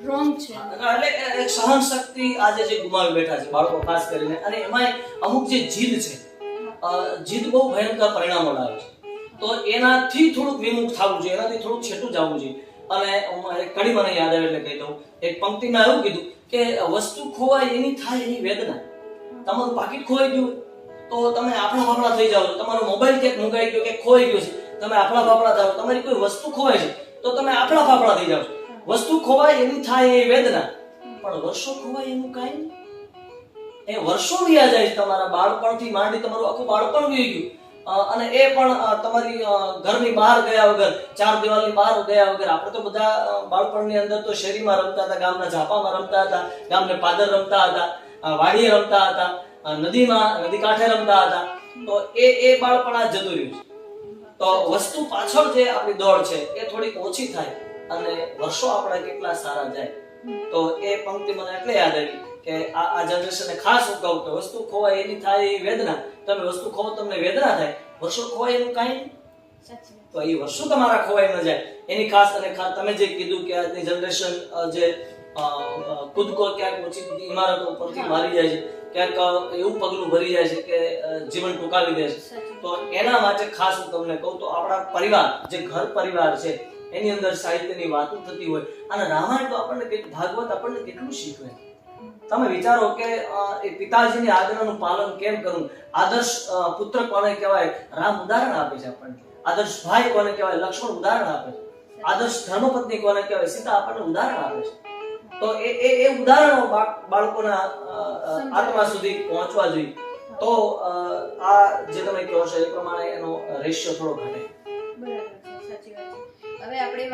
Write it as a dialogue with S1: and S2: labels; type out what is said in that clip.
S1: Wrong છે.
S2: એટલે એક સહન શક્તિ આજે જે ગુમાવી બેઠા છે બાળકો ખાસ કરીને, અને એમાં અમુક જે જીદ છે, જીદ બહુ ભયંકર પરિણામો લાવે છે. તો એનાથી થોડુંક વિમુખ થવું જોઈએ, એનાથી થોડુંક છેટું જવું જોઈએ. અને એક કડી મને યાદ આવે એટલે કહી દઉં. એક પંક્તિમાં એવું કીધું કે વસ્તુ ખોવાય એની થાય એની વેદના. તમારું પાકીટ ખોવાઈ ગયું તો તમે આફળા ફાફડા થઈ જાઓ છો. તમારો મોબાઈલ ક્યાંક મુંગાઈ ગયો કે ખોવાઈ ગયો છે, તમે આફળા ફાફડા થાઓ. તમારી કોઈ વસ્તુ ખોવાય છે તો તમે આફળા ફાફડા થઈ જાઓ છો. વસ્તુ ખોવાય એની થાય એ વેદના, પણ વર્ષો ખોવાય એનું કાંઈ નહીં. એ વર્ષો વ્યા જાય છે. તમારા બાળપણથી માંડી તમારું આખું બાળપણ વી ગયું, અને એ પણ તમારી ઘરની બહાર ગયા વગર, ચાર દિવાલની બહાર ગયા વગર. આપણે તો બધા બાળપણની અંદર તો શેરીમાં રમતા હતા, ગામના ઝાપામાં રમતા હતા, ગામને પાદર રમતા હતા, વાડીએ રમતા હતા, નદી કાંઠે રમતા હતા. તો એ બાળપણ આ જતું રહ્યું છે. તો વસ્તુ પાછળ જે આપણી દોડ છે એ થોડીક ઓછી થાય અને વર્ષો આપણા કેટલા સારા જાય. તો એ પંક્તિ મને એટલે યાદ આવી કે આ જનરેશનને ખાસ હું કહું કે વસ્તુ ખોવાય એની થાય એ વેદના. તમે વસ્તુ ખોવો તમને વેદના થાય, વર્ષો ખોવાય એનું કાંઈ નહીં. તો એ વર્ષો તમારા ખોવાઈ ન જાય એની ખાસ. અને તમે જે કીધું કે આજની જનરેશન જે કૂદકો ક્યાંક ઊંચી ઇમારતો ઉપરથી મારી જાય છે, ક્યાંક એવું પગલું ભરી જાય છે કે જીવન ટૂંકાવી દે છે. તો એના માટે ખાસ હું તમને કહું તો આપણા પરિવાર, જે ઘર પરિવાર છે એની અંદર સાહિત્યની વાતો થતી હોય. અને રામાયણ તો આપણને ભાગવત આપણને કેટલું શીખવે. તમે વિચારો કે એ પિતાજીની આજ્ઞાનું પાલન કેમ કરવું. આદર્શ પુત્ર કોને કહેવાય? રામ ઉદાહરણ આપે છે આપણને. આદર્શ ભાઈ કોને કહેવાય? લક્ષ્મણ ઉદાહરણ આપે છે. આદર્શ ધર્મપત્ની કોને કહેવાય? સીતા આપણને ઉદાહરણ આપે છે. તો એ ઉદાહરણો બાળકોના આત્મા સુધી પહોંચવા જોઈએ. તો આ જે તમે કહો છો એ પ્રમાણે એનો રેશિયો થોડો ઘટે.
S1: બરાબર છે, સાચી વાત છે. હવે આપણે